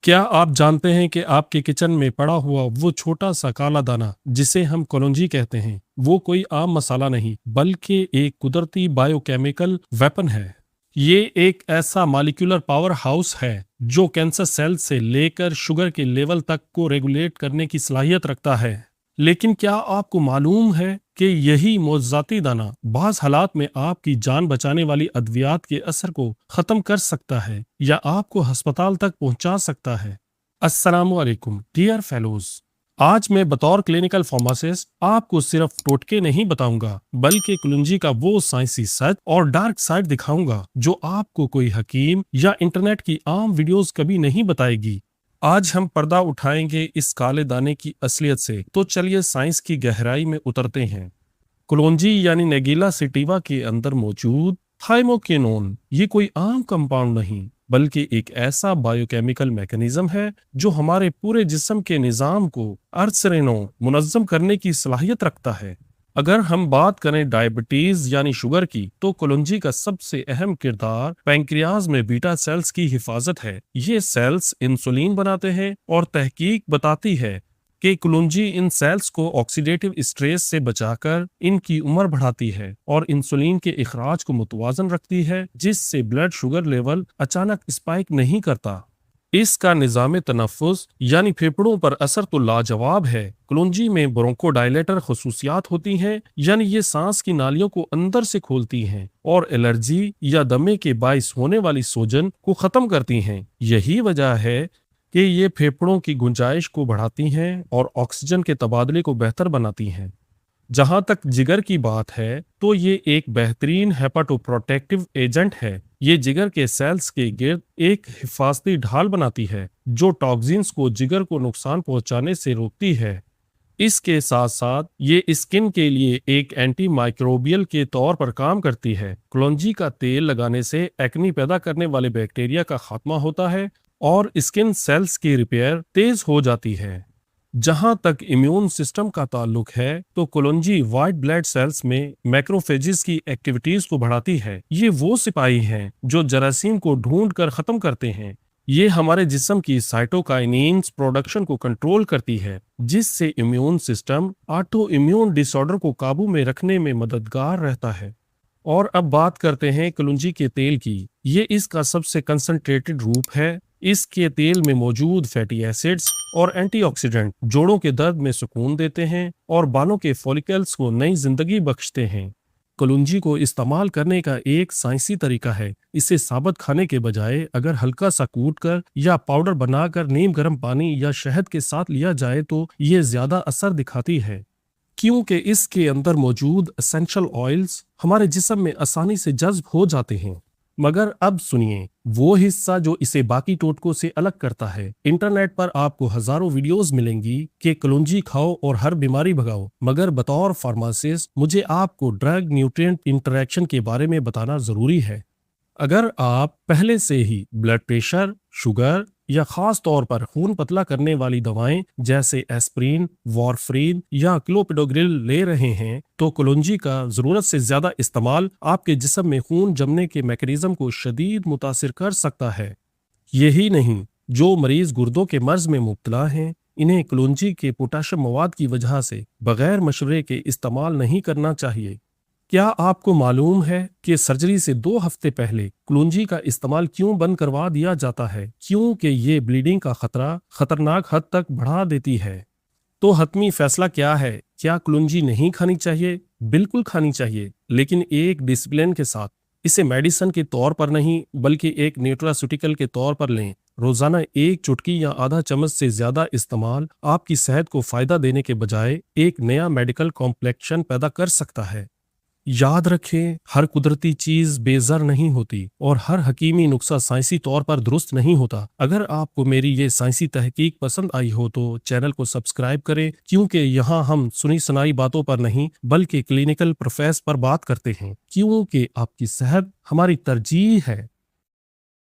क्या आप जानते हैं कि आपके किचन में पड़ा हुआ वो छोटा सा काला दाना जिसे हम कलौंजी कहते हैं, वो कोई आम मसाला नहीं बल्कि एक कुदरती बायोकेमिकल वेपन है। ये एक ऐसा मॉलिक्यूलर पावर हाउस है जो कैंसर सेल से लेकर शुगर के लेवल तक को रेगुलेट करने की सलाहियत रखता है। लेकिन क्या आपको मालूम है कि यही मोज़ाती दाना बाज़ हालात में आपकी जान बचाने वाली अद्वियात के असर को ख़त्म कर सकता है या आपको अस्पताल तक पहुंचा सकता है। अस्सलामु अलैकुम डियर फेलोज, आज मैं बतौर क्लिनिकल फार्मासिस्ट आपको सिर्फ टोटके नहीं बताऊंगा बल्कि कलौंजी का वो साइंसी सच और डार्क साइड दिखाऊंगा जो आपको कोई हकीम या इंटरनेट की आम वीडियोस कभी नहीं बताएगी। आज हम पर्दा उठाएंगे इस काले दाने की असलियत से, तो चलिए साइंस की गहराई में उतरते हैं। कलौंजी यानी नेगेला सेटिवा के अंदर मौजूद थाइमोकिनोन ये कोई आम कंपाउंड नहीं बल्कि एक ऐसा बायोकेमिकल मैकेनिज्म है जो हमारे पूरे जिस्म के निज़ाम को अर्सरेनो मुनज़्ज़म करने की सलाहियत रखता है। अगर हम बात करें डायबिटीज यानी शुगर की, तो कलौंजी का सबसे अहम किरदार पैंक्रियाज में बीटा सेल्स की हिफाजत है। ये सेल्स इंसुलिन बनाते हैं और तहकीक बताती है कि कलौंजी इन सेल्स को ऑक्सीडेटिव स्ट्रेस से बचाकर इनकी उम्र बढ़ाती है और इंसुलिन के इखराज को मुतवाजन रखती है, जिससे ब्लड शुगर लेवल अचानक स्पाइक नहीं करता। इसका निज़ाम तनफ़ुस यानी फेफड़ों पर असर तो लाजवाब है। कलौंजी में ब्रोंकोडायलेटर खसूसियात होती हैं, यानी ये सांस की नालियों को अंदर से खोलती हैं और एलर्जी या दमे के बाइस होने वाली सूजन को ख़त्म करती हैं। यही वजह है कि ये फेफड़ों की गुंजाइश को बढ़ाती हैं और ऑक्सीजन के तबादले को बेहतर बनाती हैं। जहां तक जिगर की बात है, तो ये एक बेहतरीन हेपाटोप्रोटेक्टिव एजेंट है। ये जिगर के सेल्स के गिर्द एक हिफाजती ढाल बनाती है जो टॉक्सिन्स को जिगर को नुकसान पहुंचाने से रोकती है। इसके साथ साथ ये स्किन के लिए एक एंटी माइक्रोबियल के तौर पर काम करती है। कलौंजी का तेल लगाने से एक्नी पैदा करने वाले बैक्टीरिया का खात्मा होता है और स्किन सेल्स की रिपेयर तेज हो जाती है। जहां तक इम्यून सिस्टम का ताल्लुक है, तो कलौंजी व्हाइट ब्लड सेल्स में मैक्रोफेजेस की एक्टिविटीज को बढ़ाती है। ये वो सिपाही हैं जो जरासीम को ढूंढ कर खत्म करते हैं। ये हमारे जिस्म की साइटोकाइनिन्स प्रोडक्शन को कंट्रोल करती है, जिससे immune system auto immune disorder को काबू में रखने में मददगार रहता है। और अब बात करते हैं कलौंजी के तेल की। ये इसका सबसे कंसंट्रेटेड रूप है। इसके तेल में मौजूद फैटी एसिड्स और एंटीऑक्सीडेंट जोड़ों के दर्द में सुकून देते हैं और बालों के फॉलिकल्स को नई जिंदगी बख्शते हैं। कलौंजी को इस्तेमाल करने का एक साइंसी तरीका है। इसे साबुत खाने के बजाय अगर हल्का सा कूट कर या पाउडर बनाकर नीम गर्म पानी या शहद के साथ लिया जाए तो ये ज्यादा असर दिखाती है, क्योंकि इसके अंदर मौजूद एसेंशियल ऑयल्स हमारे जिस्म में आसानी से जज्ब हो जाते हैं। मगर अब सुनिए वो हिस्सा जो इसे बाकी टोटकों से अलग करता है। इंटरनेट पर आपको हजारों वीडियोस मिलेंगी कि कलौंजी खाओ और हर बीमारी भगाओ, मगर बतौर फार्मासिस्ट मुझे आपको ड्रग न्यूट्रिएंट इंटरेक्शन के बारे में बताना जरूरी है। अगर आप पहले से ही ब्लड प्रेशर, शुगर या खास तौर पर खून पतला करने वाली दवाएं जैसे एस्प्रिन, वारफरीन या क्लोपिडोग्रिल ले रहे हैं, तो कलौंजी का जरूरत से ज्यादा इस्तेमाल आपके जिस्म में खून जमने के मैकेनिज्म को शदीद मुतासिर कर सकता है। यही नहीं, जो मरीज गुर्दों के मर्ज में मुब्तला हैं, इन्हें कलौंजी के पोटाशियम मवाद की वजह से बगैर मशवरे के इस्तेमाल नहीं करना चाहिए। क्या आपको मालूम है कि सर्जरी से 2 हफ्ते पहले कलौंजी का इस्तेमाल क्यों बंद करवा दिया जाता है? क्योंकि ये ब्लीडिंग का खतरा खतरनाक हद तक बढ़ा देती है। तो हतमी फैसला क्या है? क्या कलौंजी नहीं खानी चाहिए? बिल्कुल खानी चाहिए, लेकिन एक डिसिप्लिन के साथ। इसे मेडिसिन के तौर पर नहीं बल्कि एक न्यूट्रास्यूटिकल के तौर पर लें। रोजाना 1 चुटकी या आधा चम्मच से ज्यादा इस्तेमाल आपकी सेहत को फायदा देने के बजाय एक नया मेडिकल कॉम्प्लेक्शन पैदा कर सकता है। याद रखें, हर कुदरती चीज बेज़र नहीं होती और हर हकीमी नुस्खा साइंसी तौर पर दुरुस्त नहीं होता। अगर आपको मेरी ये साइंसी तहकीक पसंद आई हो तो चैनल को सब्सक्राइब करें, क्योंकि यहाँ हम सुनी सुनाई बातों पर नहीं बल्कि क्लिनिकल प्रोफेस पर बात करते हैं, क्योंकि आपकी सेहत हमारी तरजीह है।